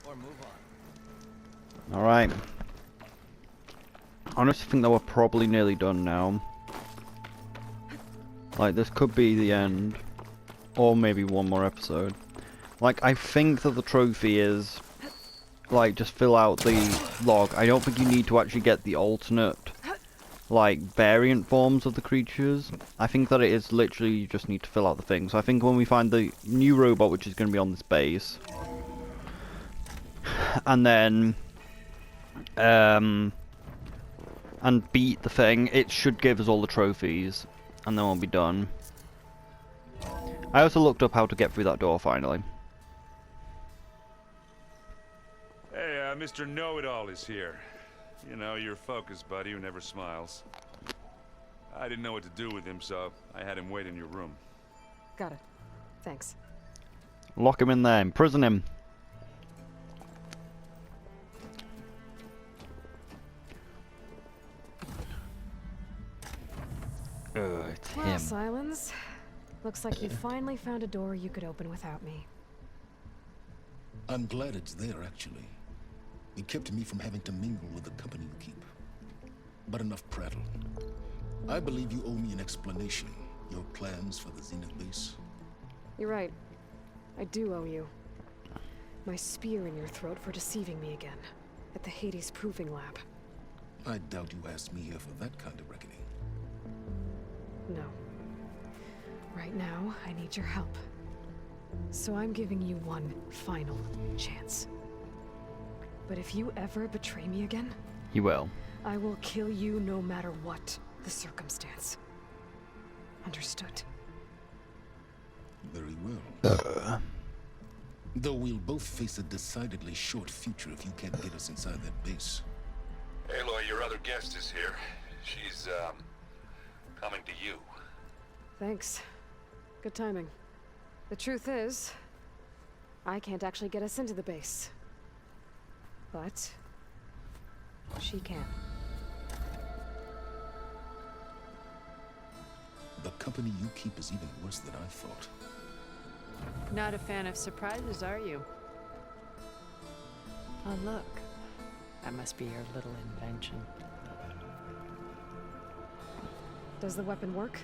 or move on. Alright. I honestly think that we're probably nearly done now. Like, this could be the end. Or maybe one more episode. Like, I think that the trophy is... Like, just fill out the log. I don't think you need to actually get the alternate, like, variant forms of the creatures. I think that it is literally you just need to fill out the thing. So I think when we find the new robot, which is going to be on this base, and then, and beat the thing, it should give us all the trophies, and then we'll be done. I also looked up how to get through that door finally. Hey, Mr. Know-It-All is here. You know, your focus buddy who never smiles. I didn't know what to do with him, so I had him wait in your room. Got it. Thanks. Lock him in there, imprison him. It's Well, him. Silence. Looks like you finally found a door you could open without me. I'm glad it's there, actually. It kept me from having to mingle with the company you keep. But enough prattle. I believe you owe me an explanation. Your plans for the Zenith base. You're right. I do owe you. My spear in your throat for deceiving me again. At the Hades Proving Lab. I doubt you asked me here for that kind of reckoning. No. Right now, I need your help. So I'm giving you one final chance. But if you ever betray me again, He will. I will kill you no matter what the circumstance. Understood? Very well. Though we'll both face a decidedly short future if you can't get us inside that base. Aloy, your other guest is here. She's, coming to you. Thanks. Good timing. The truth is, I can't actually get us into the base. But she can. The company you keep is even worse than I thought. Not a fan of surprises, are you? Oh, look. That must be your little invention. Does the weapon work?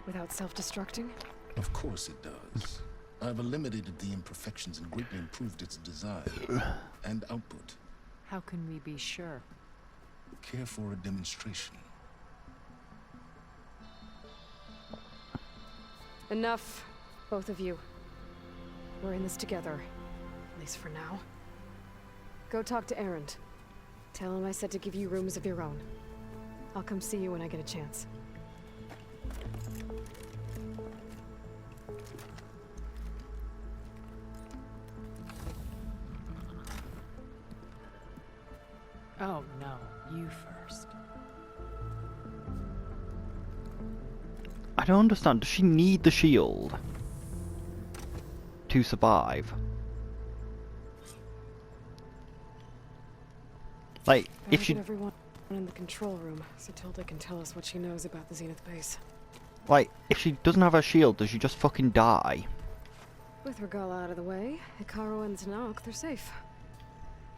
Without self-destructing? Of course it does. I've eliminated the imperfections and greatly improved its design and output. How can we be sure? Care for a demonstration? Enough, both of you. We're in this together, at least for now. Go talk to Erend. Tell him I said to give you rooms of your own. I'll come see you when I get a chance. Oh, no. You first. I don't understand. Does she need the shield to survive? Like, if she... Get everyone in the control room so Tilda can tell us what she knows about the Zenith base. Like, if she doesn't have her shield, does she just fucking die? With Regala out of the way, Hikaru and Zanok, they're safe.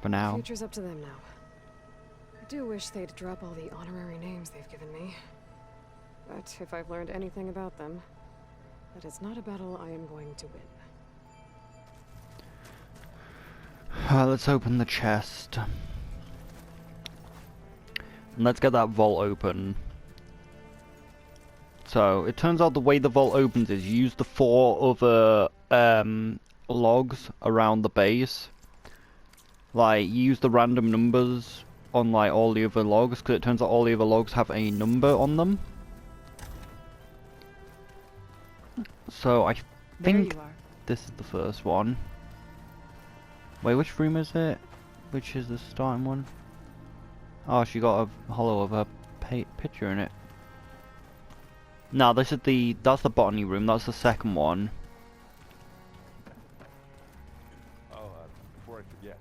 For now. Future's up to them now. I do wish they'd drop all the honorary names they've given me. But if I've learned anything about them, that is not a battle I am going to win. Let's open the chest. And let's get that vault open. So, it turns out the way the vault opens is you use the 4 other logs around the base. Like, you use the random numbers on like all the other logs, because it turns out all the other logs have a number on them. So, I think There you are. this is the first one. Wait, which room is it? Which is the starting one? Oh, she got a hollow of her picture in it. No, that's the botany room. That's the second one. Oh, before I forget,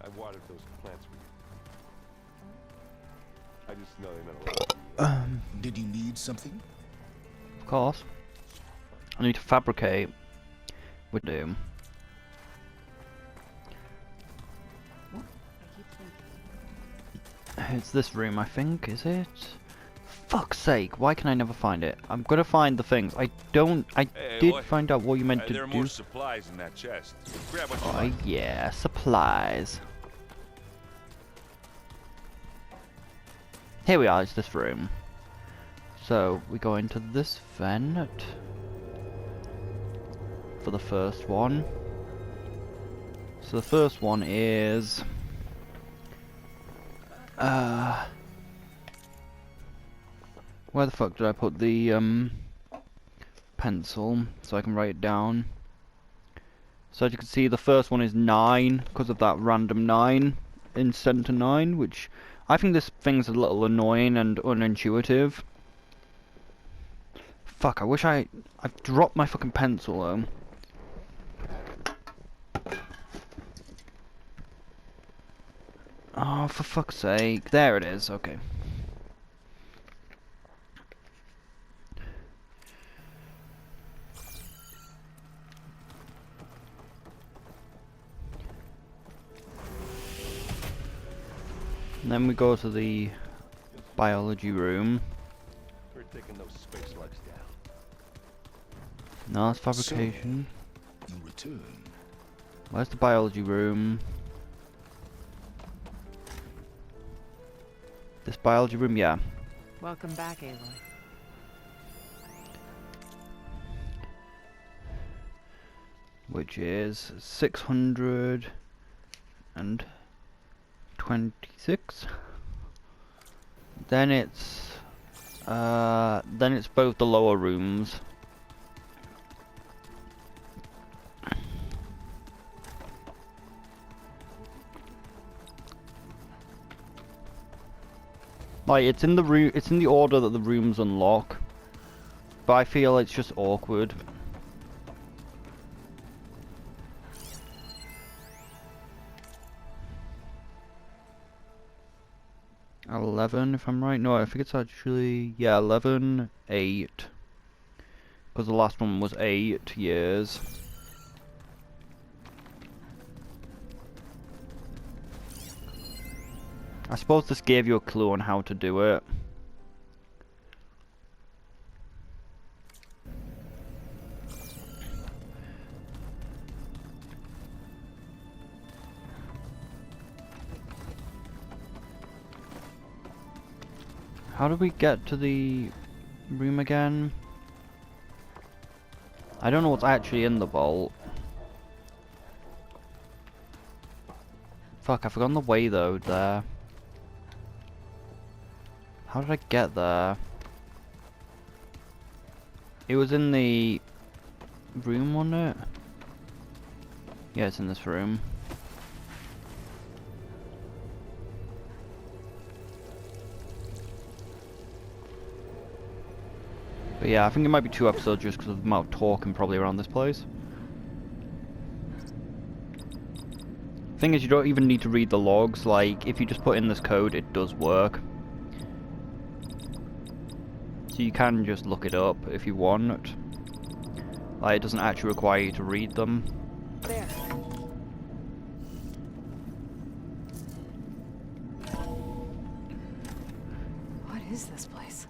I watered those plants for you. I just know they meant a lot to you. Did you need something? Of course. I need to fabricate with Doom. It's this room, I think, is it? Fuck's sake, why can I never find it? I'm gonna find the things. I Hey, did boy. find out what you meant to There are do. more supplies in that chest. Grab what you Oh like. yeah, supplies. Here we are, it's this room. So, we go into this vent. For the first one. So the first one is... where the fuck did I put the pencil so I can write it down? So as you can see, the first one is 9 because of that random 9 in center 9, which I think this thing's a little annoying and unintuitive. Fuck, I wish I've dropped my fucking pencil though. Oh, for fuck's sake. There it is, okay. And then we go to the biology room. We're taking those space slugs down. No, it's fabrication. You return. Where's the biology room? This biology room, yeah. Welcome back, Aloy. Which is 626. Then it's both the lower rooms. Like, it's in the room, it's in the order that the rooms unlock, but I feel it's just awkward. $11, if I'm right. No, I think it's actually, yeah, 11, 8. Because the last one was 8 years. I suppose this gave you a clue on how to do it. How do we get to the room again? I don't know what's actually in the vault. Fuck, I've forgotten the way though there. How did I get there? It was in the room, wasn't it? Yeah, it's in this room. But yeah, I think it might be 2 episodes just because of the amount of talking probably around this place. Thing is, you don't even need to read the logs. Like, if you just put in this code, it does work. So you can just look it up if you want. Like, it doesn't actually require you to read them. There. What is this place?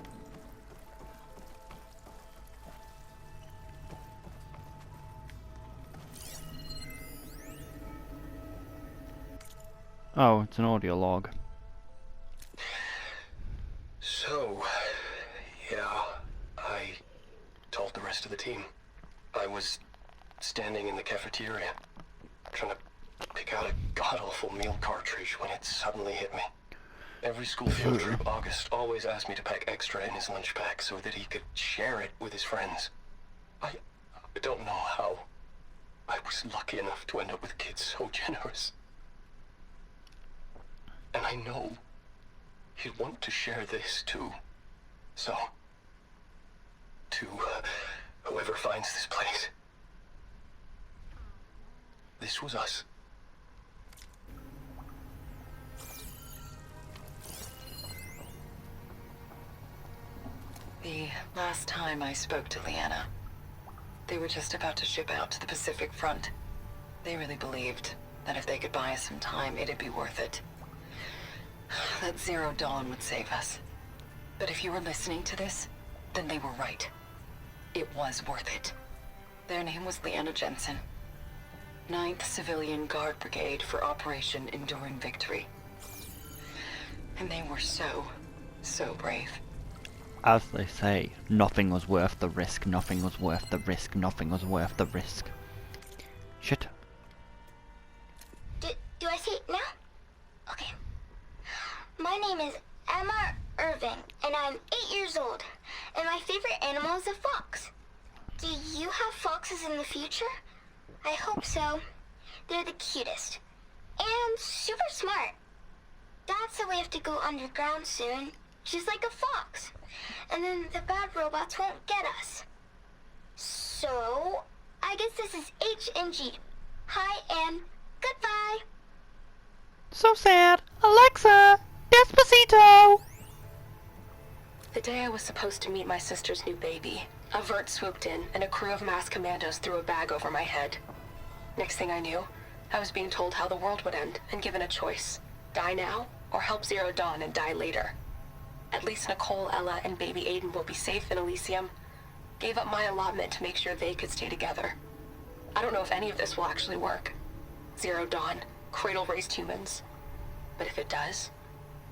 Oh, it's an audio log. So, yeah, I told the rest of the team. I was standing in the cafeteria, trying to pick out a god-awful meal cartridge when it suddenly hit me. Every school field trip, August always asked me to pack extra in his lunch pack so that he could share it with his friends. I don't know how. I was lucky enough to end up with kids so generous. And I know he'd want to share this too. So, to whoever finds this place, this was us. The last time I spoke to Leanna, they were just about to ship out to the Pacific Front. They really believed that if they could buy us some time, it'd be worth it. that Zero Dawn would save us. But if you were listening to this, then they were right. It was worth it. Their name was Leanna Jensen. 9th Civilian Guard Brigade for Operation Enduring Victory. And they were so brave. As they say, nothing was worth the risk, nothing was worth the risk, nothing was worth the risk. Shit. Do I say it now? Okay. My name is Emma Irving, and I'm 8 years old. And my favorite animal is a fox. Do you have foxes in the future? I hope so. They're the cutest. And super smart. Dad said we have to go underground soon, just like a fox. And then the bad robots won't get us. So, I guess this is H and G. Hi and goodbye. So sad. Alexa, Despacito. The day I was supposed to meet my sister's new baby, a vert swooped in and a crew of masked commandos threw a bag over my head. Next thing I knew, I was being told how the world would end and given a choice. Die now, or help Zero Dawn and die later. At least Nicole, Ella, and baby Aiden will be safe in Elysium. Gave up my allotment to make sure they could stay together. I don't know if any of this will actually work. Zero Dawn, cradle-raised humans. But if it does,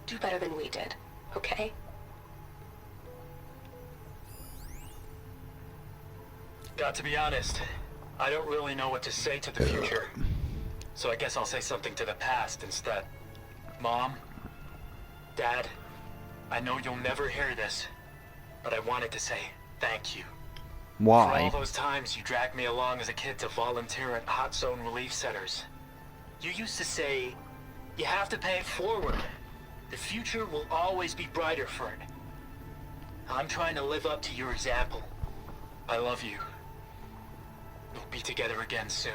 do better than we did, okay? Got to be honest, I don't really know what to say to the future. So I guess I'll say something to the past instead. Mom, Dad, I know you'll never hear this, but I wanted to say thank you. Why? For all those times you dragged me along as a kid to volunteer at hot zone relief centers. You used to say, you have to pay it forward. The future will always be brighter for it. I'm trying to live up to your example. I love you. We'll be together again soon.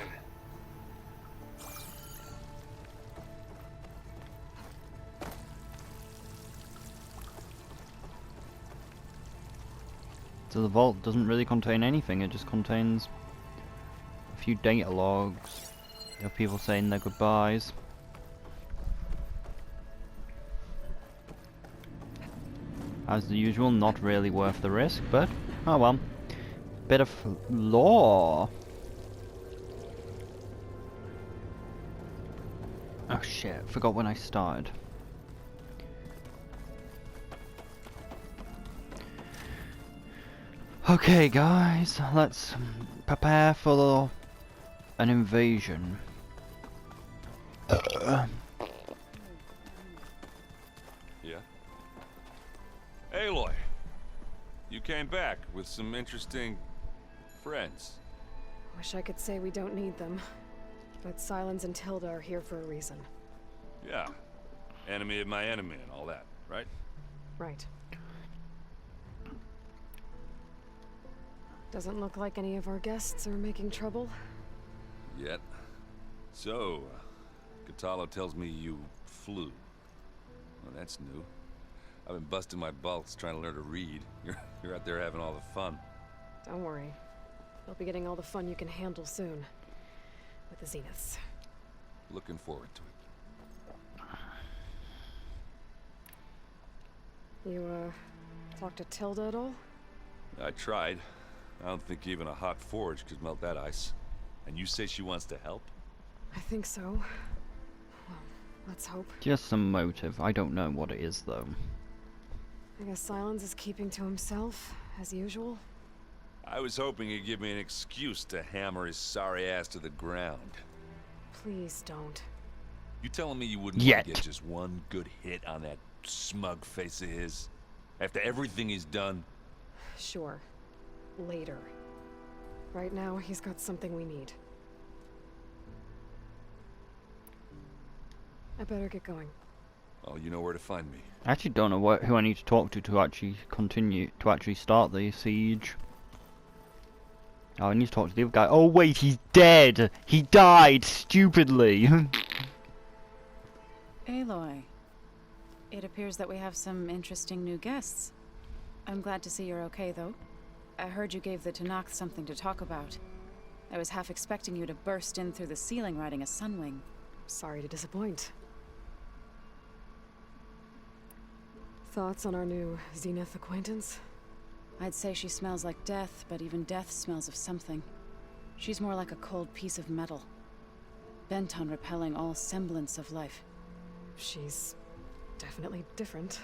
So the vault doesn't really contain anything, it just contains a few data logs of people saying their goodbyes. As usual, not really worth the risk, but oh well. Bit of lore. Oh shit, forgot when I started. Okay guys, let's prepare for an invasion. Yeah? Aloy! You came back with some interesting friends. Wish I could say we don't need them. But Sylens and Tilda are here for a reason. Yeah. Enemy of my enemy and all that, right? Right. Doesn't look like any of our guests are making trouble. Yet. So, Kotallo tells me you flew. Well, that's new. I've been busting my balls trying to learn to read. You're out there having all the fun. Don't worry. You'll be getting all the fun you can handle soon. With the Zeniths. Looking forward to it. You, talked to Tilda at all? I tried. I don't think even a hot forge could melt that ice. And you say she wants to help? I think so. Well, let's hope. Just some motive. I don't know what it is though. I guess Sylens is keeping to himself, as usual. I was hoping he'd give me an excuse to hammer his sorry ass to the ground. Please don't. You telling me you wouldn't want to get just one good hit on that smug face of his? After everything he's done? Sure. Later. Right now, he's got something we need. I better get going. Oh, you know where to find me. I actually don't know who I need to talk to actually start the siege. Oh, I need to talk to the other guy. Oh wait, he's dead! He died stupidly! Aloy, it appears that we have some interesting new guests. I'm glad to see you're okay though. I heard you gave the Tenakth something to talk about. I was half expecting you to burst in through the ceiling riding a Sunwing. Sorry to disappoint. Thoughts on our new Zenith acquaintance? I'd say she smells like death, but even death smells of something. She's more like a cold piece of metal, bent on repelling all semblance of life. She's definitely different.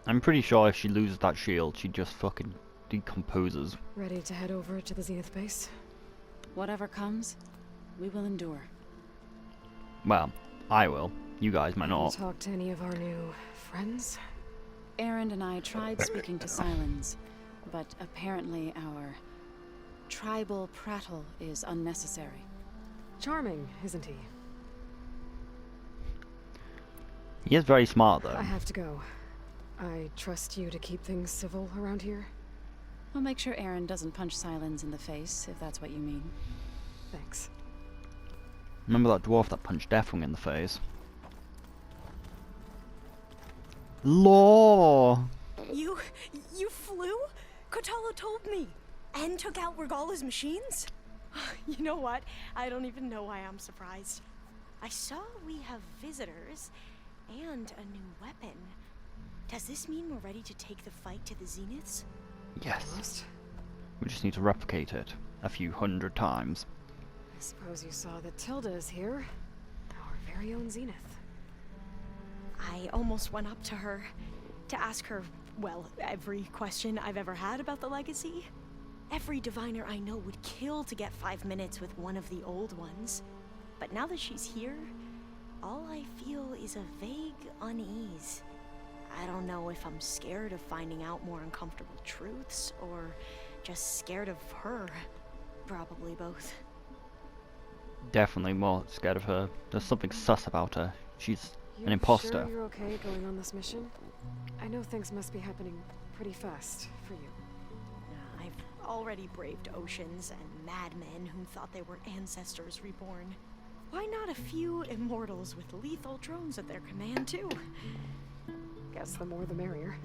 I'm pretty sure if she loses that shield, she just fucking decomposes. Ready to head over to the Zenith base? Whatever comes, we will endure. Well, I will. You guys might not. Talk to any of our new friends? Erend and I tried speaking to Sylens, but apparently our tribal prattle is unnecessary. Charming, isn't he? He is very smart, though. I have to go. I trust you to keep things civil around here? I'll make sure Erend doesn't punch Sylens in the face, if that's what you mean. Thanks. Remember that dwarf that punched Deathwing in the face? Law! You flew? Kotallo told me. And took out Regala's machines? You know what? I don't even know why I'm surprised. I saw we have visitors and a new weapon. Does this mean we're ready to take the fight to the Zeniths? Yes. We just need to replicate it a few hundred times. I suppose you saw that Tilda is here. Our very own Zenith. I almost went up to her to ask her, well, every question I've ever had about the legacy. Every diviner I know would kill to get 5 minutes with one of the old ones. But now that she's here, all I feel is a vague unease. I don't know if I'm scared of finding out more uncomfortable truths, or just scared of her. Probably both. Definitely more scared of her. There's something sus about her. She's an imposter. Sure you're okay going on this mission? I know things must be happening pretty fast for you. I've already braved oceans and madmen who thought they were ancestors reborn. Why not a few immortals with lethal drones at their command, too? Guess the more the merrier.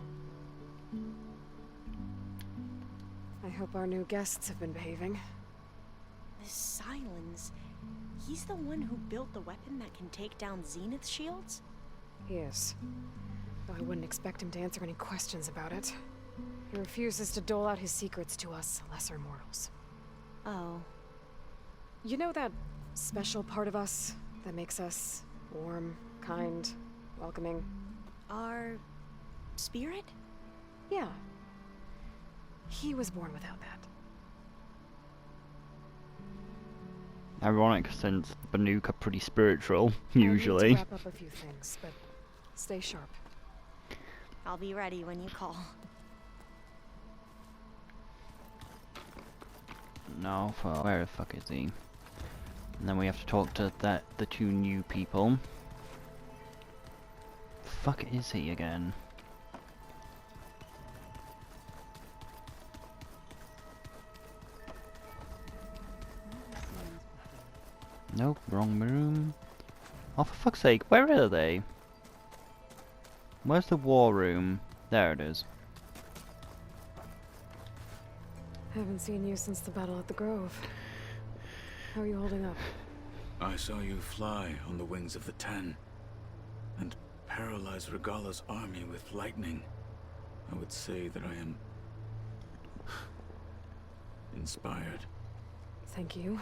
I hope our new guests have been behaving. This Sylens, he's the one who built the weapon that can take down Zenith shields? He is. Though I wouldn't expect him to answer any questions about it. He refuses to dole out his secrets to us lesser mortals. Oh. You know that special part of us that makes us warm, kind, welcoming? Our spirit? Yeah. He was born without that. Ironic, since Banuk are pretty spiritual, I usually. need to wrap up a few things, but stay sharp. I'll be ready when you call. No, for where the fuck is he? And then we have to talk to the two new people. Fuck is he again? Nope, wrong room. Oh, for fuck's sake, where are they? Where's the war room? There it is. Haven't seen you since the battle at the Grove. How are you holding up? I saw you fly on the wings of the Ten, and paralyze Regala's army with lightning. I would say that I am inspired. Thank you,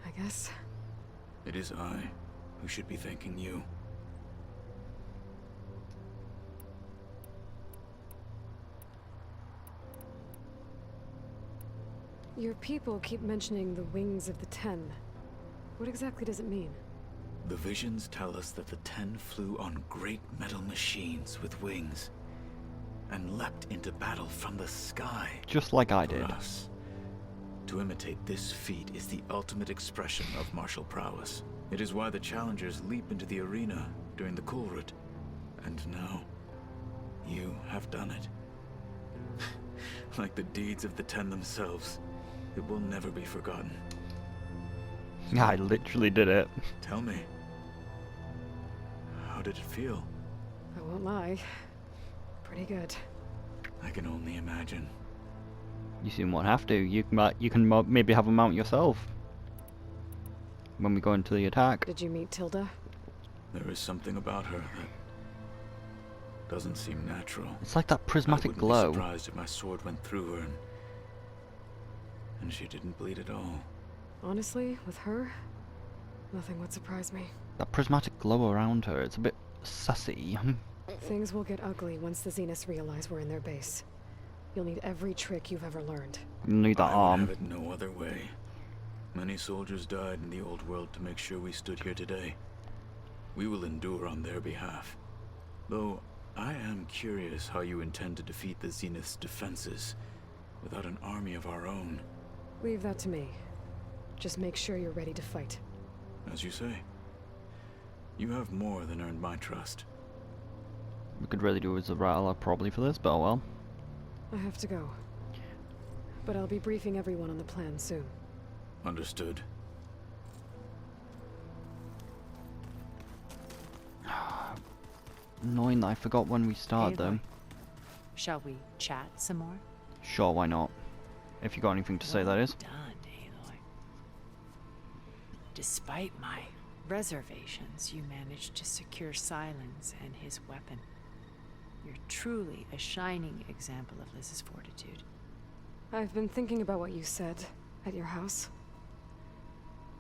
I guess. It is I who should be thanking you. Your people keep mentioning the wings of the Ten. What exactly does it mean? The visions tell us that the Ten flew on great metal machines with wings, and leapt into battle from the sky. Just like I did. For us, to imitate this feat is the ultimate expression of martial prowess. It is why the challengers leap into the arena during the Kulrut. And now, you have done it. Like the deeds of the Ten themselves, it will never be forgotten. I literally did it. Tell me, how did it feel? I won't lie. Pretty good. I can only imagine. You soon won't have to. You can maybe have a mount yourself when we go into the attack. Did you meet Tilda? There is something about her Doesn't seem natural. It's like that prismatic I wouldn't glow. be surprised if my sword went through her and she didn't bleed at all. Honestly, with her, nothing would surprise me. That prismatic glow around her, it's a bit sassy. Things will get ugly once the Zeniths realize we're in their base. You'll need every trick you've ever learned. You need that I would arm. have it no other way. Many soldiers died in the old world to make sure we stood here today. We will endure on their behalf. Though, I am curious how you intend to defeat the Zenith's defenses without an army of our own. Leave that to me. Just make sure you're ready to fight. As you say. You have more than earned my trust. We could really do with Zavala probably for this, but oh well. I have to go. But I'll be briefing everyone on the plan soon. Understood. Annoying that I forgot when we started Aloy, them. shall we chat some more? Sure, why not? If you got anything to say, that is. Done, Aloy. Despite my reservations, you managed to secure Silence and his weapon. You're truly a shining example of Liz's fortitude. I've been thinking about what you said at your house.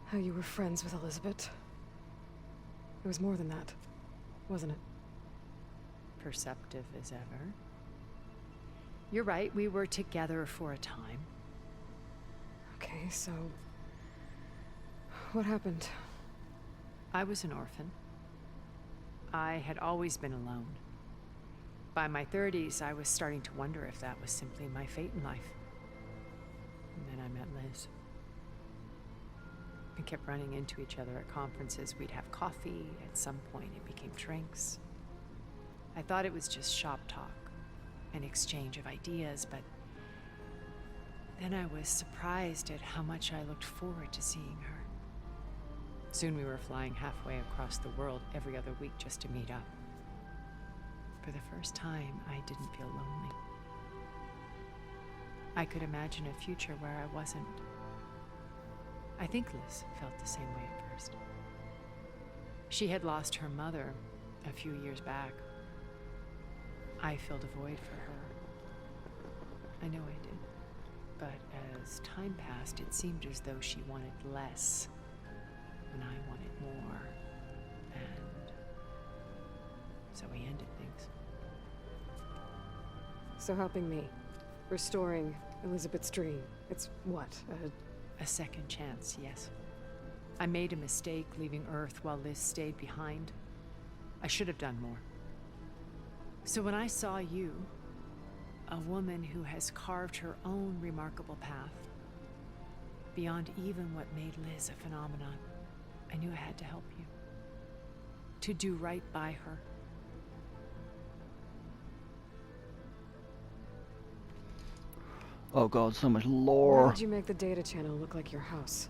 How you were friends with Elizabeth. It was more than that, wasn't it? Perceptive as ever. You're right, we were together for a time. Okay, so... what happened? I was an orphan. I had always been alone. By my 30s, I was starting to wonder if that was simply my fate in life. And then I met Liz. We kept running into each other at conferences. We'd have coffee. At some point, it became drinks. I thought it was just shop talk, an exchange of ideas, but then I was surprised at how much I looked forward to seeing her. Soon we were flying halfway across the world every other week just to meet up. For the first time, I didn't feel lonely. I could imagine a future where I wasn't. I think Liz felt the same way at first. She had lost her mother a few years back. I filled a void for her. I know I did. But as time passed, it seemed as though she wanted less, and I wanted more. And so we ended things. So helping me. Restoring Elizabeth's dream. It's what? A second chance, yes. I made a mistake leaving Earth while Liz stayed behind. I should have done more. So when I saw you, a woman who has carved her own remarkable path, beyond even what made Liz a phenomenon, I knew I had to help you. To do right by her. Oh god, so much Why lore. did you make the data channel look like your house?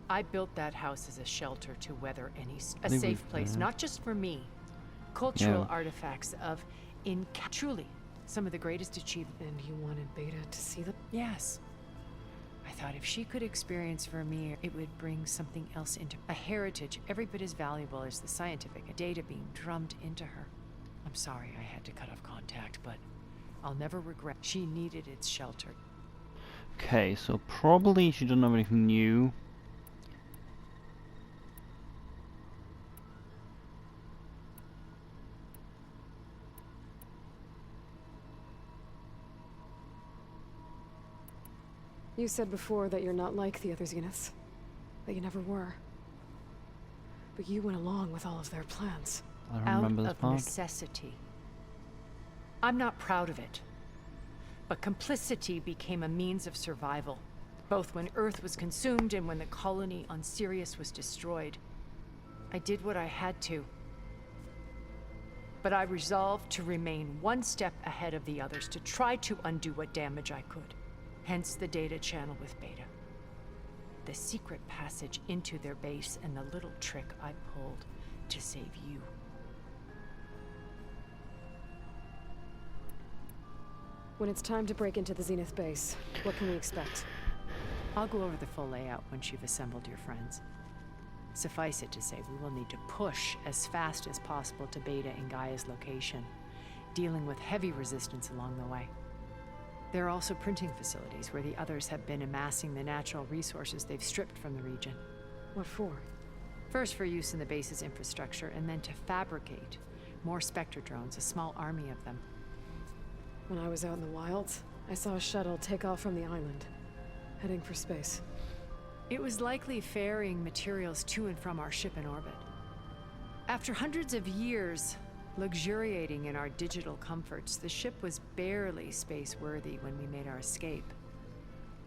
I built that house as a shelter to weather a Maybe safe place, not just for me. Cultural artifacts of, truly, some of the greatest achievements. And you wanted Beta to see them? Yes. I thought if she could experience Vermeer, it would bring something else into a heritage every bit as valuable as the scientific data being drummed into her. I'm sorry I had to cut off contact, but I'll never regret. She needed its shelter. Okay, so probably she doesn't have anything new. You said before that you're not like the other Zeniths. That you never were. But you went along with all of their plans. I don't remember this Out of part. necessity. I'm not proud of it. But complicity became a means of survival. Both when Earth was consumed and when the colony on Sirius was destroyed. I did what I had to. But I resolved to remain one step ahead of the others, to try to undo what damage I could. Hence the data channel with Beta. The secret passage into their base and the little trick I pulled to save you. When it's time to break into the Zenith base, what can we expect? I'll go over the full layout once you've assembled your friends. Suffice it to say, we will need to push as fast as possible to Beta and Gaia's location, dealing with heavy resistance along the way. There are also printing facilities where the others have been amassing the natural resources they've stripped from the region. What for? First for use in the base's infrastructure, and then to fabricate more Spectre drones, a small army of them. When I was out in the wilds, I saw a shuttle take off from the island, heading for space. It was likely ferrying materials to and from our ship in orbit. After hundreds of years luxuriating in our digital comforts, the ship was barely space-worthy when we made our escape.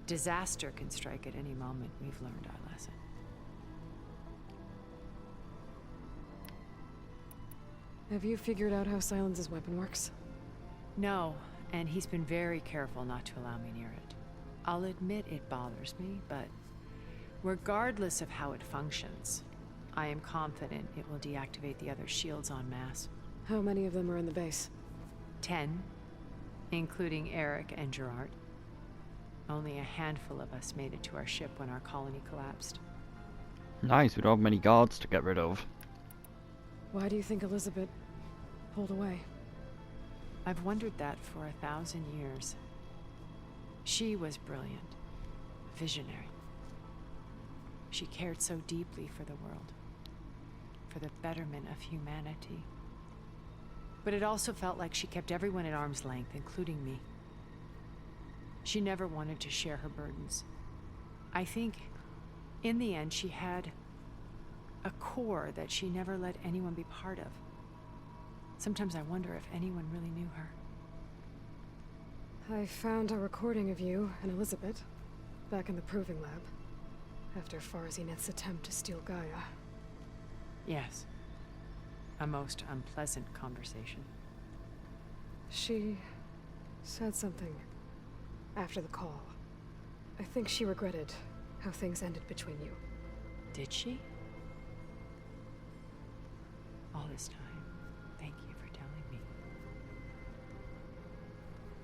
Disaster can strike at any moment. We've learned our lesson. Have you figured out how Silence's weapon works? No, and he's been very careful not to allow me near it. I'll admit it bothers me, but regardless of how it functions, I am confident it will deactivate the other shields en masse. How many of them are in the base? 10, including Eric and Gerard. Only a handful of us made it to our ship when our colony collapsed. Nice, we don't have many guards to get rid of. Why do you think Elizabeth pulled away? I've wondered that for 1,000 years. She was brilliant, visionary. She cared so deeply for the world, for the betterment of humanity. But it also felt like she kept everyone at arm's length, including me. She never wanted to share her burdens. I think, in the end, she had a core that she never let anyone be part of. Sometimes I wonder if anyone really knew her. I found a recording of you and Elizabeth back in the proving lab after Farzineth's attempt to steal Gaia. Yes. A most unpleasant conversation. She said something after the call. I think she regretted how things ended between you. Did she? All this time, thank you for telling me.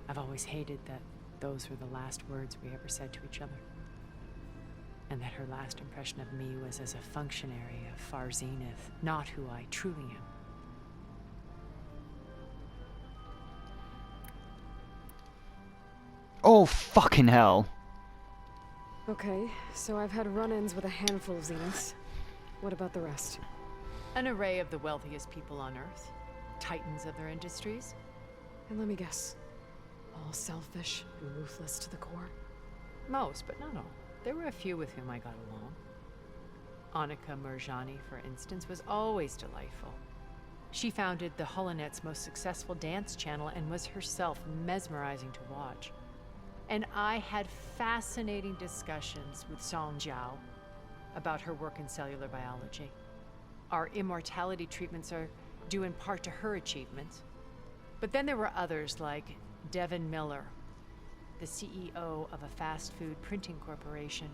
I've always hated that those were the last words we ever said to each other. And that her last impression of me was as a functionary of Far Zenith, not who I truly am. Oh, fucking hell. Okay, so I've had run-ins with a handful of Zeniths. What about the rest? An array of the wealthiest people on Earth. Titans of their industries. And let me guess. All selfish and ruthless to the core? Most, but not all. There were a few with whom I got along. Annika Murjani, for instance, was always delightful. She founded the Holonet's most successful dance channel and was herself mesmerizing to watch. And I had fascinating discussions with Song Jiao about her work in cellular biology. Our immortality treatments are due in part to her achievements. But then there were others like Devin Miller, the CEO of a fast food printing corporation.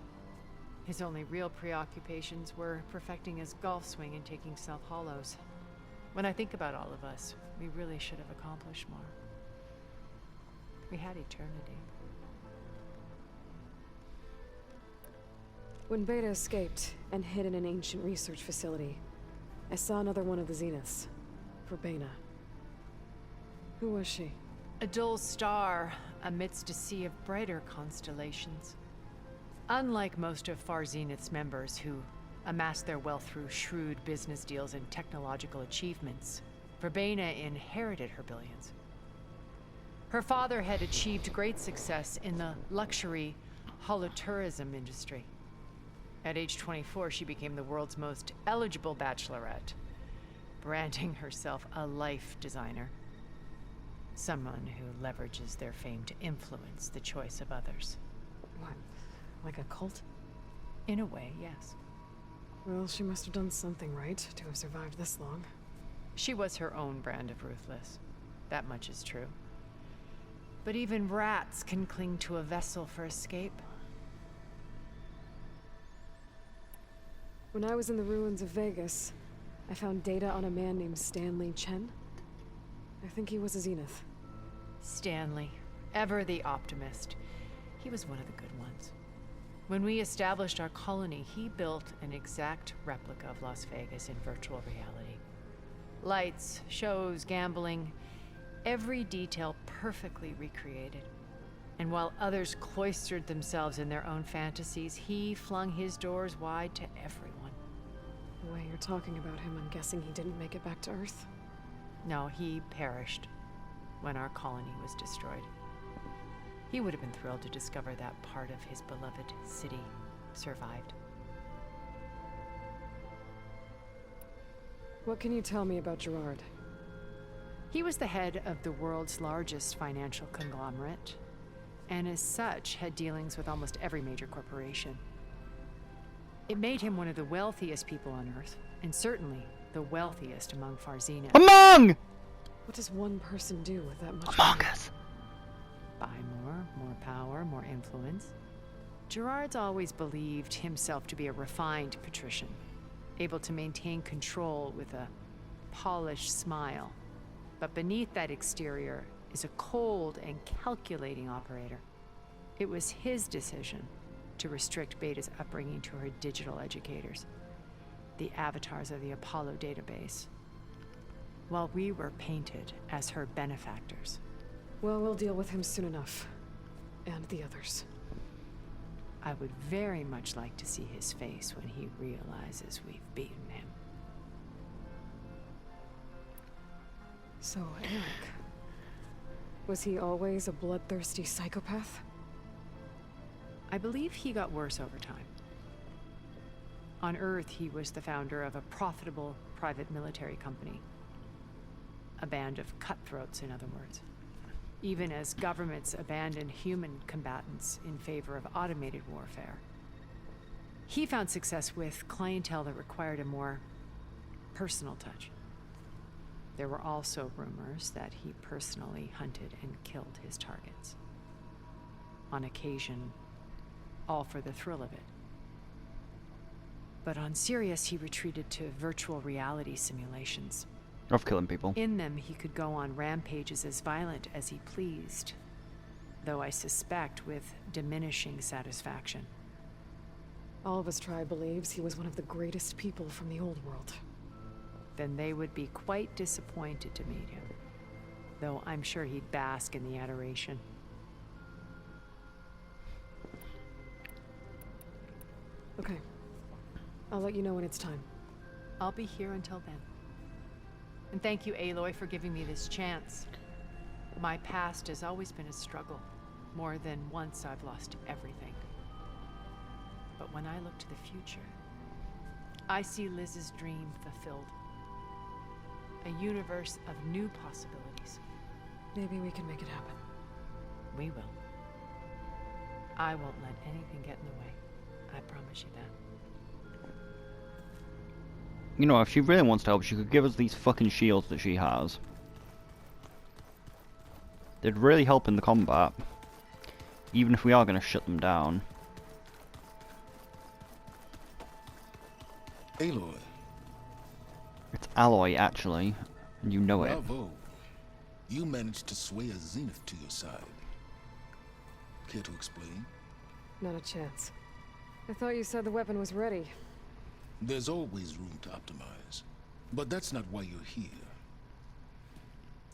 His only real preoccupations were perfecting his golf swing and taking self-hollows. When I think about all of us, we really should have accomplished more. We had eternity. When Beta escaped and hid in an ancient research facility, I saw another one of the Zeniths, Verbena. Who was she? A dull star amidst a sea of brighter constellations. Unlike most of Far Zenith's members who amassed their wealth through shrewd business deals and technological achievements, Verbena inherited her billions. Her father had achieved great success in the luxury holotourism industry. At age 24, she became the world's most eligible bachelorette, branding herself a life designer. Someone who leverages their fame to influence the choice of others. What? Like a cult? In a way, yes. Well, she must have done something right to have survived this long. She was her own brand of ruthless. That much is true. But even rats can cling to a vessel for escape. When I was in the ruins of Vegas, I found data on a man named Stanley Chen. I think he was a Zenith. Stanley, ever the optimist. He was one of the good ones. When we established our colony, he built an exact replica of Las Vegas in virtual reality. Lights, shows, gambling, every detail perfectly recreated. And while others cloistered themselves in their own fantasies, he flung his doors wide to everyone. The way you're talking about him, I'm guessing he didn't make it back to Earth? No, he perished when our colony was destroyed. He would have been thrilled to discover that part of his beloved city survived. What can you tell me about Gerard? He was the head of the world's largest financial conglomerate, and as such had dealings with almost every major corporation. It made him one of the wealthiest people on Earth, and certainly the wealthiest among Farzina. Among! What does one person do with that much Among money? Us. Buy more power, more influence. Gerard's always believed himself to be a refined patrician, able to maintain control with a polished smile. But beneath that exterior is a cold and calculating operator. It was his decision to restrict Beta's upbringing to her digital educators, the avatars of the Apollo database, while we were painted as her benefactors. Well, we'll deal with him soon enough. And the others. I would very much like to see his face when he realizes we've beaten him. So, Eric. Was he always a bloodthirsty psychopath? I believe he got worse over time. On Earth, he was the founder of a profitable private military company. A band of cutthroats, in other words. Even as governments abandoned human combatants in favor of automated warfare. He found success with clientele that required a more personal touch. There were also rumors that he personally hunted and killed his targets. On occasion, all for the thrill of it. But on Sirius, he retreated to virtual reality simulations. Of killing people. In them, he could go on rampages as violent as he pleased, though I suspect with diminishing satisfaction. All of his tribe believes he was one of the greatest people from the old world. Then they would be quite disappointed to meet him, though I'm sure he'd bask in the adoration. Okay. I'll let you know when it's time. I'll be here until then. And thank you, Aloy, for giving me this chance. My past has always been a struggle. More than once I've lost everything. But when I look to the future, I see Liz's dream fulfilled. A universe of new possibilities. Maybe we can make it happen. We will. I won't let anything get in the way. I promise you that. You know, if she really wants to help, she could give us these fucking shields that she has. They'd really help in the combat. Even if we are going to shut them down. Aloy. It's Alloy, actually. And you know it. Bravo. You managed to sway a Zenith to your side. Care to explain? Not a chance. I thought you said the weapon was ready. There's always room to optimize. But that's not why you're here.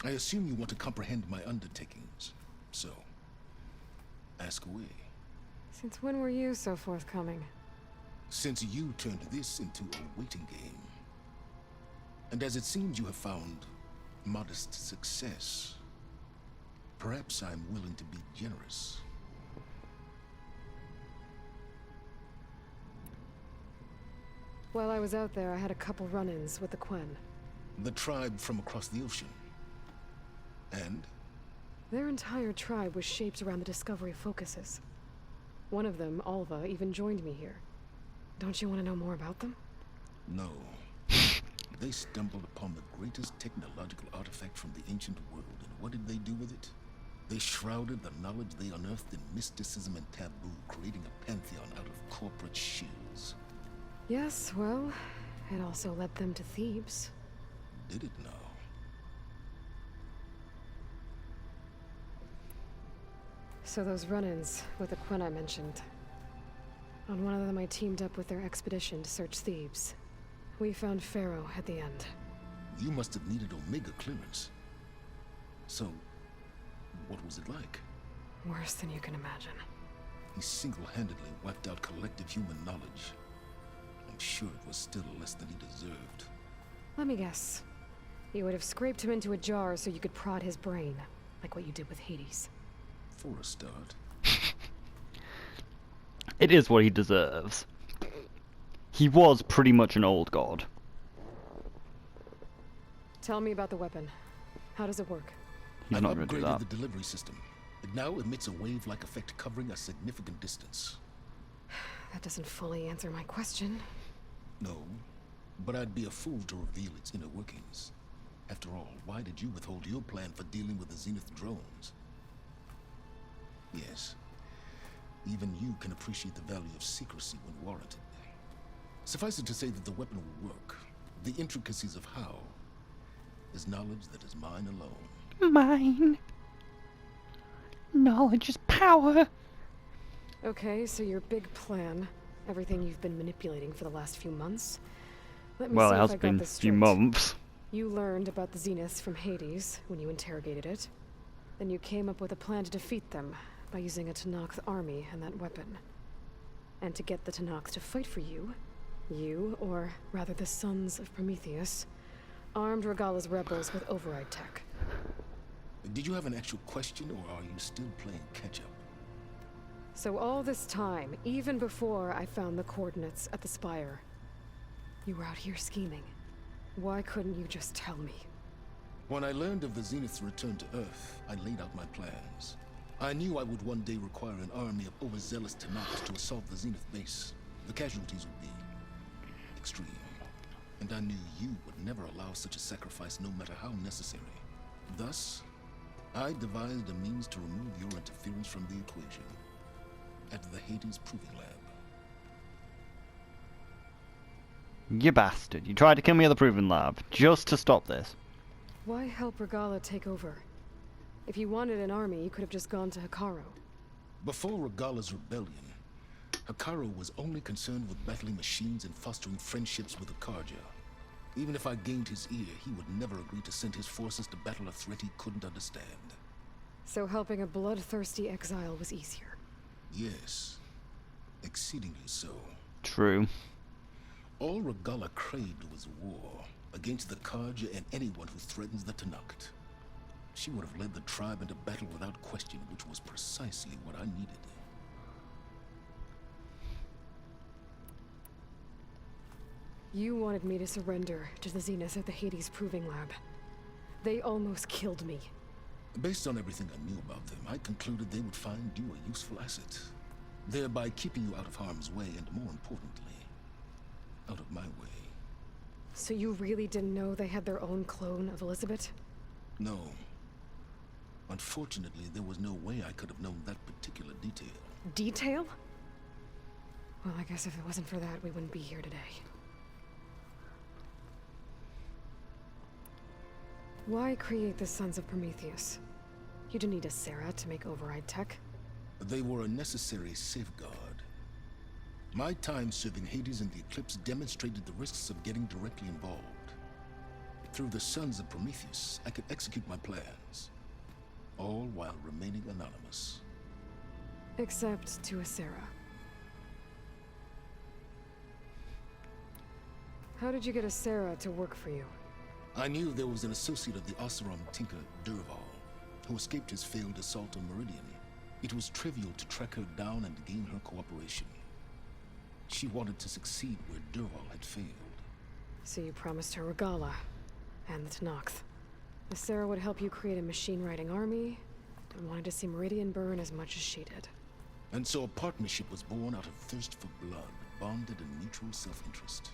I assume you want to comprehend my undertakings. So, ask away. Since when were you so forthcoming? Since you turned this into a waiting game. And as it seems you have found modest success, perhaps I'm willing to be generous. While I was out there, I had a couple run-ins with the Quen. The tribe from across the ocean. And? Their entire tribe was shaped around the Discovery focuses. One of them, Alva, even joined me here. Don't you want to know more about them? No. They stumbled upon the greatest technological artifact from the ancient world, and what did they do with it? They shrouded the knowledge they unearthed in mysticism and taboo, creating a pantheon out of corporate shields. Yes, well, it also led them to Thebes. Did it now? So those run-ins with the Quen I mentioned, On one of them, I teamed up with their expedition to search Thebes. We found Pharaoh at the end. You must have needed Omega clearance. So, what was it like? Worse than you can imagine. He single-handedly wiped out collective human knowledge. I'm sure it was still less than he deserved. Let me guess. You would have scraped him into a jar so you could prod his brain, like what you did with Hades. For a start. It is what he deserves. He was pretty much an old god. Tell me about the weapon. How does it work? He's not going to do that. I've upgraded the delivery system. It now emits a wave-like effect covering a significant distance. That doesn't fully answer my question. No, but I'd be a fool to reveal its inner workings. After all, why did you withhold your plan for dealing with the Zenith drones? Yes, even you can appreciate the value of secrecy when warranted. Suffice it to say that the weapon will work. The intricacies of how is knowledge that is mine alone. Mine. Knowledge is power. Okay, so your big plan, everything you've been manipulating for the last few months. Let me Well, see it if has I got been a this few straight. months. You learned about the Zeniths from Hades when you interrogated it. Then you came up with a plan to defeat them by using a Tenakth army and that weapon. And to get the Tenakth to fight for you, or rather the Sons of Prometheus, armed Regalla's rebels with override tech. Did you have an actual question, or are you still playing catch-up? So all this time, even before I found the coordinates at the Spire, you were out here scheming. Why couldn't you just tell me? When I learned of the Zenith's return to Earth, I laid out my plans. I knew I would one day require an army of overzealous Tenakths to assault the Zenith base. The casualties would be extreme. And I knew you would never allow such a sacrifice, no matter how necessary. Thus, I devised a means to remove your interference from the equation at the Hades Proving Lab. You bastard. You tried to kill me at the Proving Lab just to stop this. Why help Regalla take over? If you wanted an army, you could have just gone to Hekarro. Before Regalla's rebellion, Hekarro was only concerned with battling machines and fostering friendships with Akarja. Even if I gained his ear, he would never agree to send his forces to battle a threat he couldn't understand. So helping a bloodthirsty exile was easier. Yes, exceedingly so. True. All Regalla craved was war against the Karja and anyone who threatens the Tenakth. She would have led the tribe into battle without question, which was precisely what I needed. You wanted me to surrender to the Zenith at the Hades Proving Lab. They almost killed me. Based on everything I knew about them, I concluded they would find you a useful asset, thereby keeping you out of harm's way and, more importantly, out of my way. So you really didn't know they had their own clone of Elizabeth? No. Unfortunately, there was no way I could have known that particular detail. Detail? Well, I guess if it wasn't for that, we wouldn't be here today. Why create the Sons of Prometheus? You didn't need a Sarah to make override tech. They were a necessary safeguard. My time serving Hades and the Eclipse demonstrated the risks of getting directly involved. Through the Sons of Prometheus, I could execute my plans, all while remaining anonymous. Except to a Sarah. How did you get a Sarah to work for you? I knew there was an associate of the Oseram tinker, Dervahl, who escaped his failed assault on Meridian. It was trivial to track her down and gain her cooperation. She wanted to succeed where Dervahl had failed. So you promised her Regalla, and the Tenakth. The Sarah would help you create a machine-riding army, and wanted to see Meridian burn as much as she did. And so a partnership was born out of thirst for blood, bonded in mutual self-interest.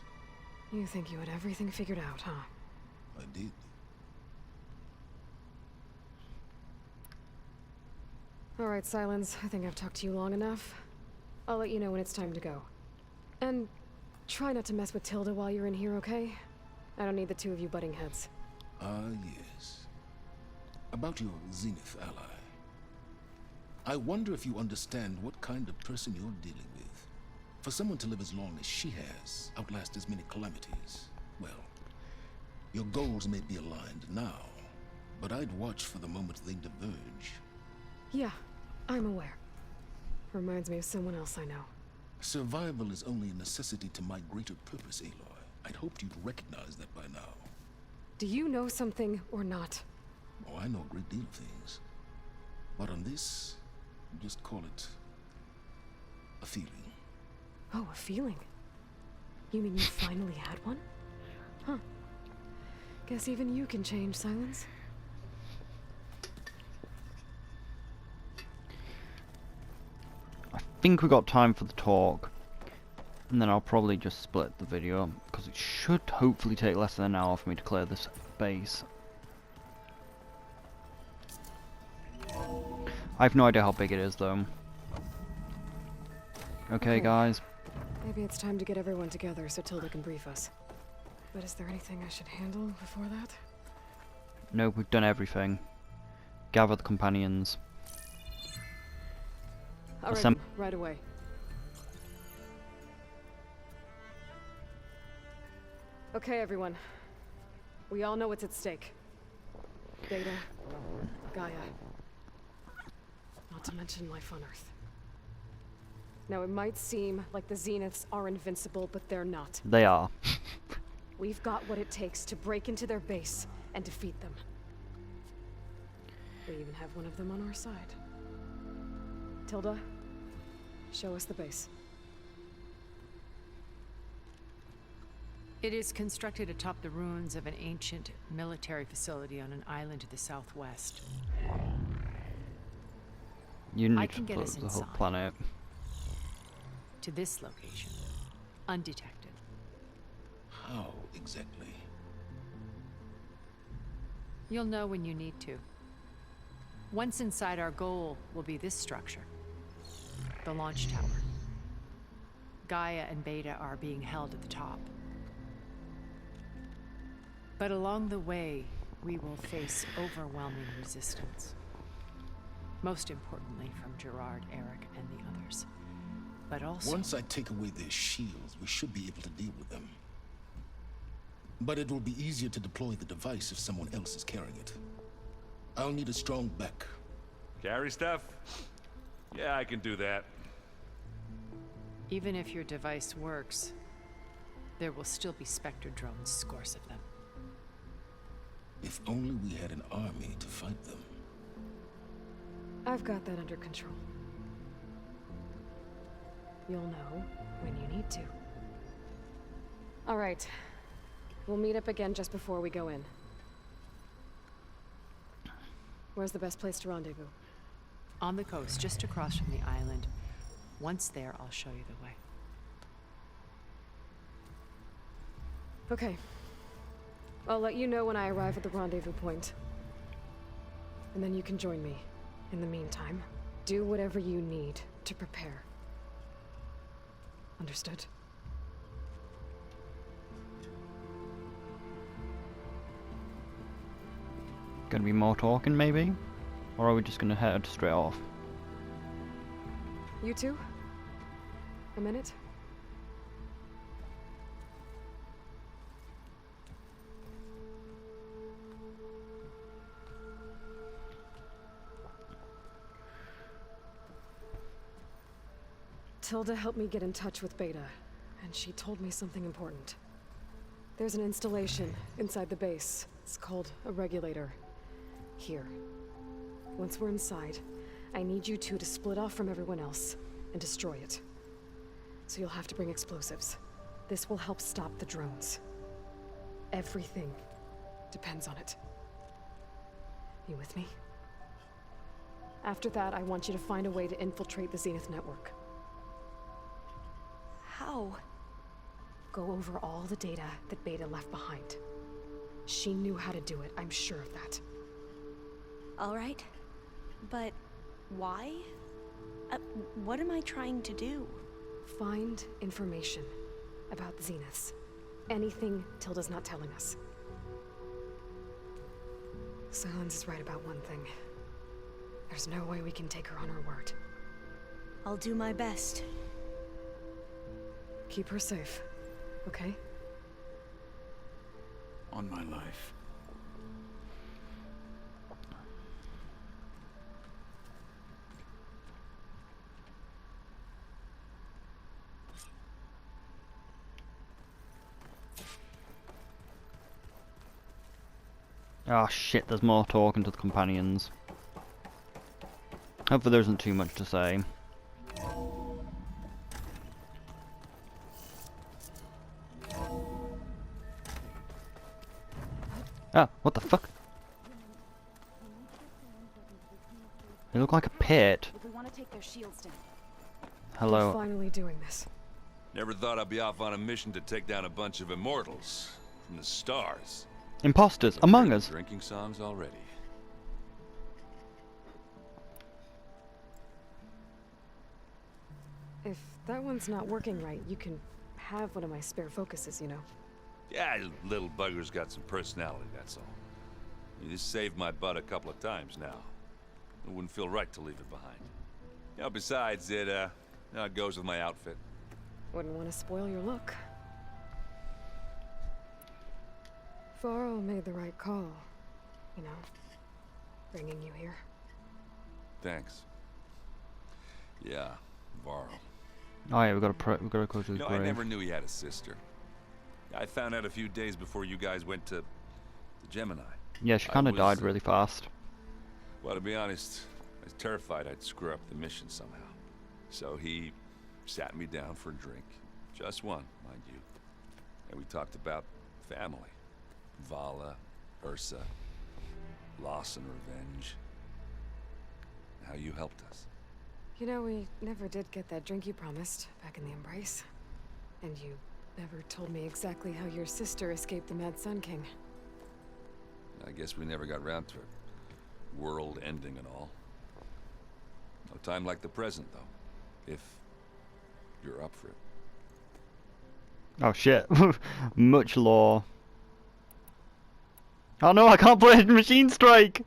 You think you had everything figured out, huh? I did. All right, Silence. I think I've talked to you long enough. I'll let you know when it's time to go. And try not to mess with Tilda while you're in here, okay? I don't need the two of you butting heads. Ah, yes. About your Zenith ally. I wonder if you understand what kind of person you're dealing with. For someone to live as long as she has, outlast as many calamities, well, your goals may be aligned now, but I'd watch for the moment they diverge. Yeah, I'm aware. Reminds me of someone else I know. Survival is only a necessity to my greater purpose, Aloy. I'd hoped you'd recognize that by now. Do you know something or not? Oh, I know a great deal of things. But on this, just call it a feeling. Oh, a feeling? You mean you finally had one? Huh. Guess even you can change, Silence. I think we got time for the talk. And then I'll probably just split the video, because it should hopefully take less than an hour for me to clear this base. I have no idea how big it is though. Okay, guys. Maybe it's time to get everyone together so Tilda can brief us. But is there anything I should handle before that? No, we've done everything. Gather the companions. Alright, right away. Okay, everyone. We all know what's at stake. Beta, Gaia. Not to mention life on Earth. Now, it might seem like the Zeniths are invincible, but they're not. They are. We've got what it takes to break into their base and defeat them. We even have one of them on our side. Tilda, show us the base. It is constructed atop the ruins of an ancient military facility on an island to the southwest. You need I can to get us explode the whole inside. planet. To this location, undetected. How exactly? You'll know when you need to. Once inside, our goal will be this structure. The launch tower. Gaia and Beta are being held at the top. But along the way, we will face overwhelming resistance. Most importantly from Gerard, Eric, and the others. But also... Once I take away their shields, we should be able to deal with them. But it will be easier to deploy the device if someone else is carrying it. I'll need a strong back. Carry stuff? Yeah, I can do that. Even if your device works, there will still be Spectre drones, scores of them. If only we had an army to fight them. I've got that under control. You'll know when you need to. All right. We'll meet up again just before we go in. Where's the best place to rendezvous? On the coast, just across from the island. Once there, I'll show you the way. Okay. I'll let you know when I arrive at the rendezvous point. And then you can join me. In the meantime, do whatever you need to prepare. Understood? Gonna be more talking, maybe? Or are we just gonna head straight off? You two? A minute? Tilda helped me get in touch with Beta, and she told me something important. There's an installation inside the base. It's called a regulator. Here. Once we're inside, I need you two to split off from everyone else and destroy it. So you'll have to bring explosives. This will help stop the drones. Everything depends on it. You with me? After that, I want you to find a way to infiltrate the Zenith network. How? Go over all the data that Beta left behind. She knew how to do it, I'm sure of that. All right. But why? What am I trying to do? Find information about the Zeniths. Anything Tilda's not telling us. Silence is right about one thing. There's no way we can take her on her word. I'll do my best. keep her safe, okay? On my life. Ah, shit, there's more talking to the companions. Hopefully there isn't too much to say. Ah, what the fuck? They look like a pit. If we want to take their shields down. Hello. We're finally doing this. Never thought I'd be off on a mission to take down a bunch of immortals from the stars. Imposters, among us. Drinking songs already. If that one's not working right, you can have one of my spare focuses, you know. Yeah, little bugger's got some personality, that's all. You just saved my butt a couple of times now. It wouldn't feel right to leave it behind. You know, besides, it goes with my outfit. Wouldn't want to spoil your look. Varro made the right call, you know, bringing you here. Thanks. Yeah, Varro. Oh yeah, we gotta go to his You know, grave. I never knew he had a sister. I found out a few days before you guys went to Gemini. Yeah, she kind of died really fast. Well, to be honest, I was terrified I'd screw up the mission somehow. So he sat me down for a drink. Just one, mind you. And we talked about family. Vala, Ursa, loss and revenge. How you helped us. You know, we never did get that drink you promised back in the Embrace. And you never told me exactly how your sister escaped the Mad Sun King. I guess we never got round to it. World ending and all. No time like the present, though. If you're up for it. Oh shit. Much lore. Oh no, I can't play Machine Strike!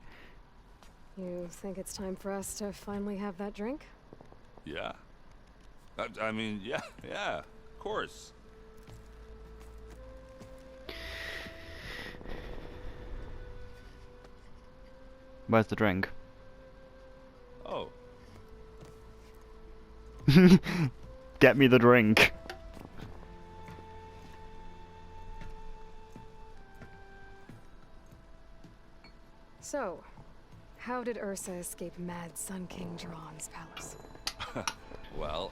You think it's time for us to finally have that drink? Yeah. I mean, yeah, of course. Where's the drink? Oh. Get me the drink. So, how did Ursa escape Mad Sun King Jiran's palace? Well,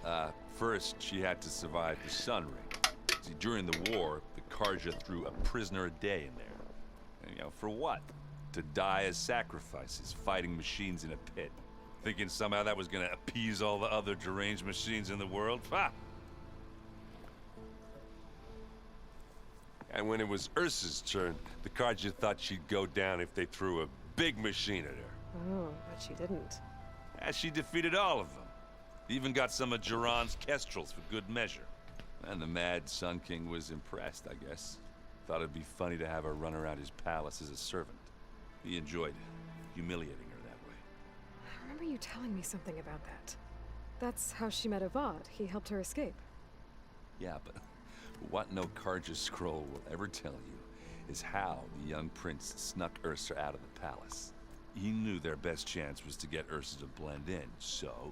first she had to survive the Sun Ring. See, during the war, the Carja threw a prisoner a day in there. And, you know, for what? To die as sacrifices, fighting machines in a pit. Thinking somehow that was gonna appease all the other deranged machines in the world? Ha! And when it was Ursa's turn, the Carja thought she'd go down if they threw a big machine at her. Oh, but she didn't. And she defeated all of them. Even got some of Jiran's kestrels for good measure. And the Mad Sun King was impressed, I guess. Thought it'd be funny to have her run around his palace as a servant. He enjoyed humiliating her that way. I remember you telling me something about that. That's how she met Avad. He helped her escape. Yeah, but what no Carja scroll will ever tell you is how the young prince snuck Ursa out of the palace. He knew their best chance was to get Ursa to blend in, so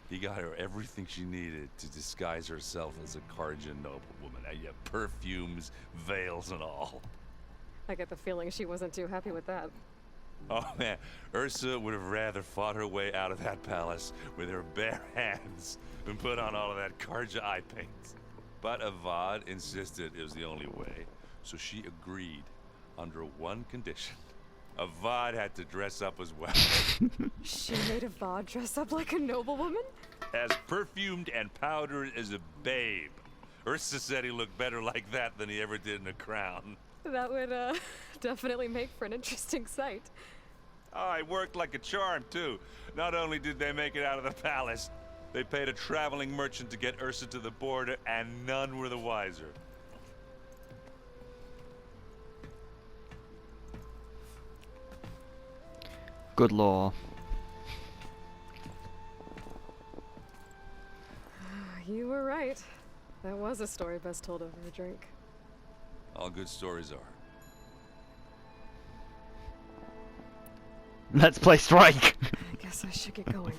he got her everything she needed to disguise herself as a Carja noblewoman. Yeah, perfumes, veils, and all. I get the feeling she wasn't too happy with that. Oh man, Ursa would have rather fought her way out of that palace with her bare hands than put on all of that Carja eye paint. But Avad insisted it was the only way, so she agreed under one condition. Avad had to dress up as well. She made Avad dress up like a noblewoman? As perfumed and powdered as a babe. Ursa said he looked better like that than he ever did in a crown. That would, definitely make for an interesting sight. Oh, it worked like a charm, too. Not only did they make it out of the palace, they paid a traveling merchant to get Ursa to the border, and none were the wiser. Good lore. You were right. That was a story best told over a drink. All good stories are. Let's play Strike. I guess I should get going.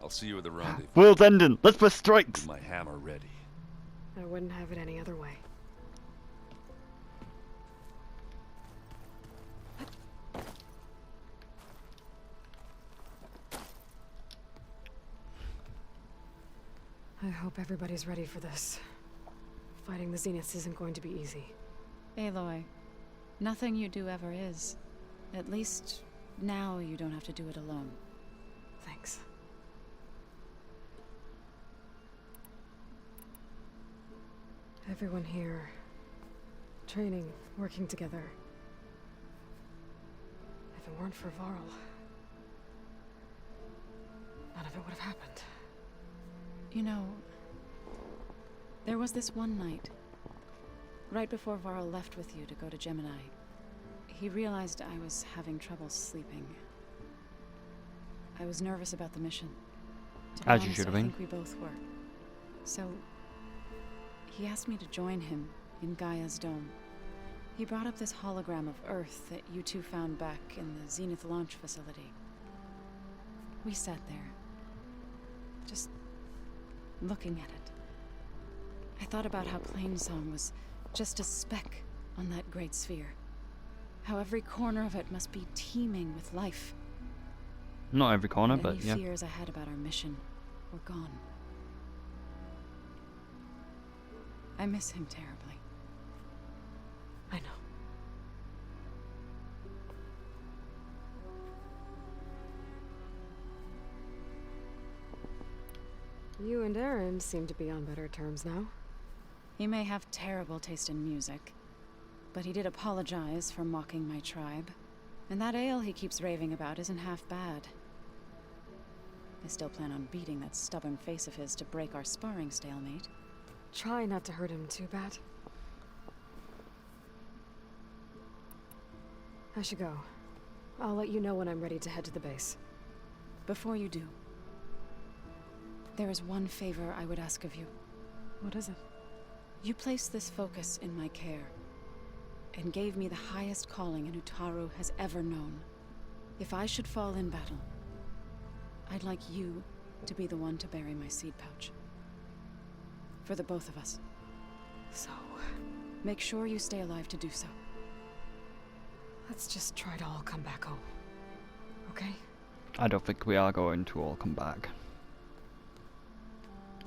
I'll see you at the rendezvous. World's ending. Let's play Strikes. My hammer ready. I wouldn't have it any other way. I hope everybody's ready for this. Fighting the Zeniths isn't going to be easy. Aloy, nothing you do ever is. At least, now you don't have to do it alone. Thanks. Everyone here, training, working together. If it weren't for Varl, none of it would have happened. You know, there was this one night, right before Varl left with you to go to Gemini. He realized I was having trouble sleeping. I was nervous about the mission. To be As you honest, should have I been. think we both were. So, he asked me to join him in Gaia's dome. He brought up this hologram of Earth that you two found back in the Zenith launch facility. We sat there, just looking at it. I thought about how Plainsong was just a speck on that great sphere. How every corner of it must be teeming with life. Not every corner, And but any yeah. fears I had about our mission were gone. I miss him terribly. I know. You and Aaron seem to be on better terms now. He may have terrible taste in music, but he did apologize for mocking my tribe. And that ale he keeps raving about isn't half bad. I still plan on beating that stubborn face of his to break our sparring stalemate. Try not to hurt him too bad. I should go. I'll let you know when I'm ready to head to the base. Before you do, there is one favor I would ask of you. What is it? You placed this focus in my care, and gave me the highest calling an Utaru has ever known. If I should fall in battle, I'd like you to be the one to bury my seed pouch. For the both of us. So, make sure you stay alive to do so. let's just try to all come back home. Okay? I don't think we are going to all come back.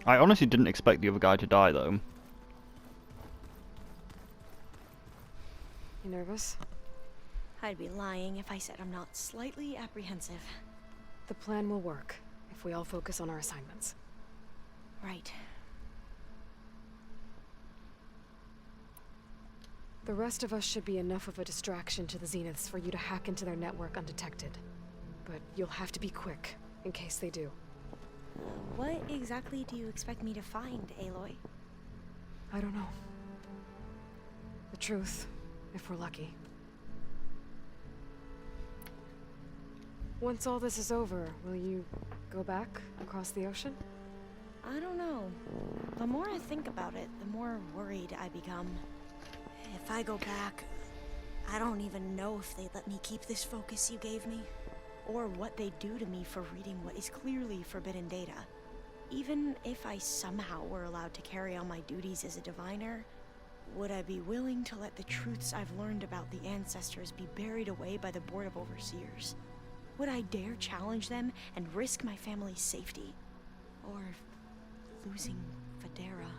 I honestly didn't expect the other guy to die, though. You nervous? I'd be lying if I said I'm not slightly apprehensive. The plan will work if we all focus on our assignments. Right. The rest of us should be enough of a distraction to the Zeniths for you to hack into their network undetected. But you'll have to be quick, in case they do. What exactly do you expect me to find, Aloy? I don't know. The truth, if we're lucky. Once all this is over, will you go back across the ocean? I don't know. The more I think about it, the more worried I become. If I go back, I don't even know if they let me keep this focus you gave me, or what they do to me for reading what is clearly forbidden data. Even if I somehow were allowed to carry on my duties as a diviner, would I be willing to let the truths I've learned about the ancestors be buried away by the Board of Overseers? Would I dare challenge them and risk my family's safety? Or losing Federa?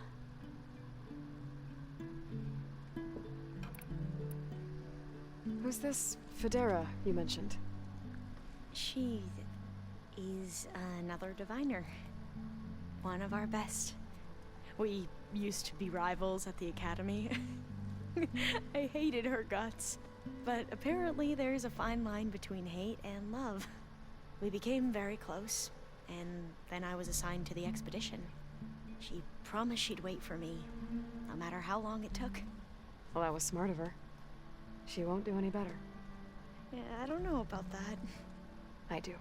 Who's this Federa you mentioned? She is another diviner. One of our best. We used to be rivals at the academy. I hated her guts. But apparently there's a fine line between hate and love. We became very close, and then I was assigned to the expedition. She promised she'd wait for me, no matter how long it took. Well, that was smart of her. She won't do any better. Yeah, I don't know about that. I do.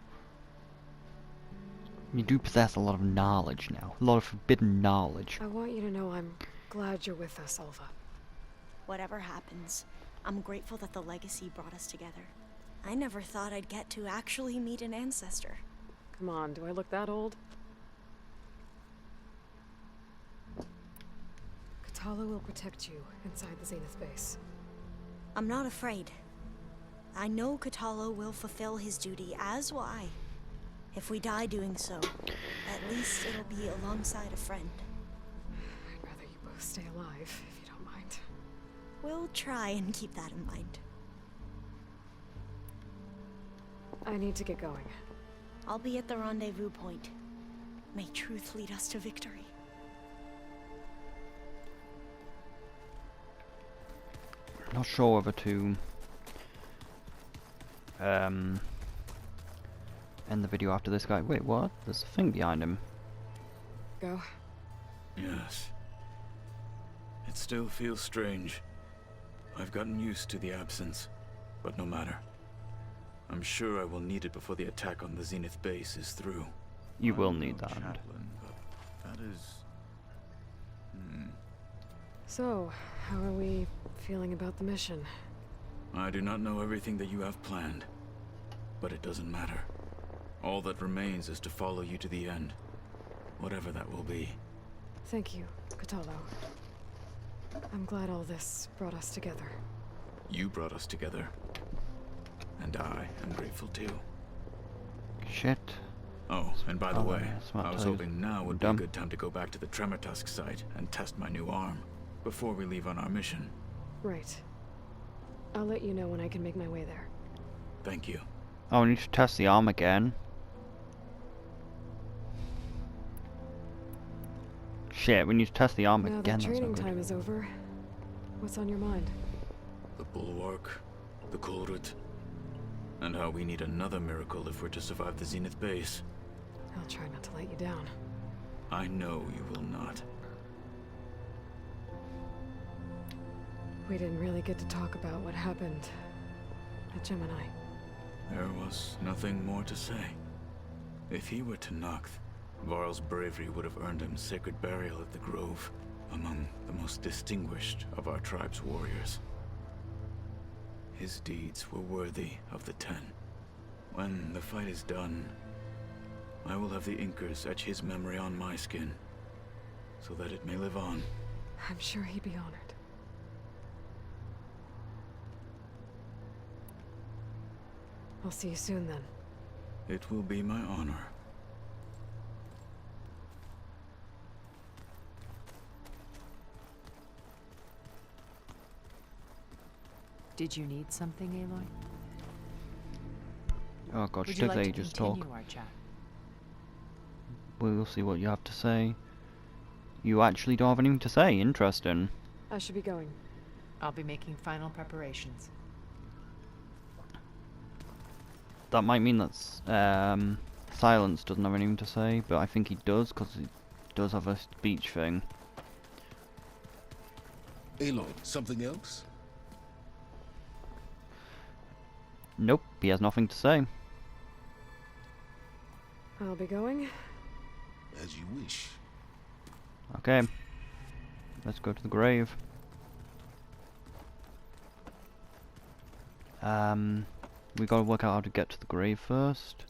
You do possess a lot of knowledge now. A lot of forbidden knowledge. I want you to know I'm glad you're with us, Alva. Whatever happens, I'm grateful that the legacy brought us together. I never thought I'd get to actually meet an ancestor. Come on, do I look that old? Katala will protect you inside the Zenith base. I'm not afraid. I know Katala will fulfill his duty, as will I. If we die doing so, at least it'll be alongside a friend. I'd rather you both stay alive, if you don't mind. We'll try and keep that in mind. I need to get going. I'll be at the rendezvous point. May truth lead us to victory. Not sure whether to end the video after this guy. Wait, what? There's a thing behind him. Go. Yes. It still feels strange. I've gotten used to the absence, but no matter. I'm sure I will need it before the attack on the Zenith base is through. You will need that. Chaplain, but that is... So, how are we feeling about the mission? I do not know everything that you have planned, but it doesn't matter. All that remains is to follow you to the end, whatever that will be. Thank you, Katalo. I'm glad all this brought us together. You brought us together, and I am grateful too. Shit. Oh, and by the way, smart I was toes. hoping now would be a good time to go back to the Tremortusk site and test my new arm, before we leave on our mission. Right. I'll let you know when I can make my way there. Thank you. Oh, we need to test the arm again. Shit, we need to test the arm Now again. that That's training not good. time is over, what's on your mind? The Bulwark, the Kulrut, and how we need another miracle if we're to survive the Zenith base. I'll try not to let you down. I know you will not. We didn't really get to talk about what happened at Gemini. There was nothing more to say. If he were Tenakth, Varl's bravery would have earned him sacred burial at the Grove, among the most distinguished of our tribe's warriors. His deeds were worthy of the Ten. When the fight is done, I will have the Inkers etch his memory on my skin, so that it may live on. I'm sure he'd be honored. I'll see you soon then. It will be my honor. Did you need something, Aloy? Oh god, Would she you takes like ages to to talk. continue our chat? We'll see what you have to say. You actually don't have anything to say. Interesting. I should be going. I'll be making final preparations. That might mean that Silence doesn't have anything to say, but I think he does, because he does have a speech thing. Aloy, something else? Nope, he has nothing to say. I'll be going. As you wish. Okay. Let's go to the grave. We gotta work out how to get to the grave first.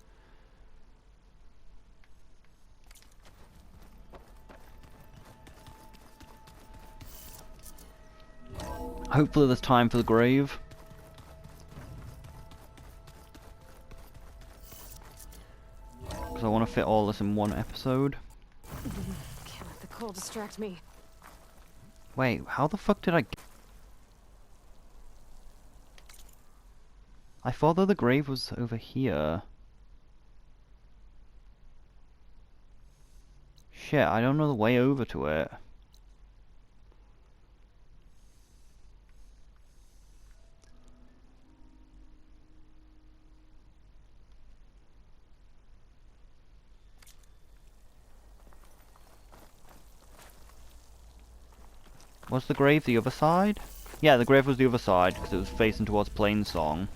Hopefully there's time for the grave. Because I want to fit all this in one episode. Can't let the cold distract me. Wait, how the fuck did I get... I thought that the grave was over here. Shit, I don't know the way over to it. Was the grave the other side? Yeah, the grave was the other side, because it was facing towards Plainsong.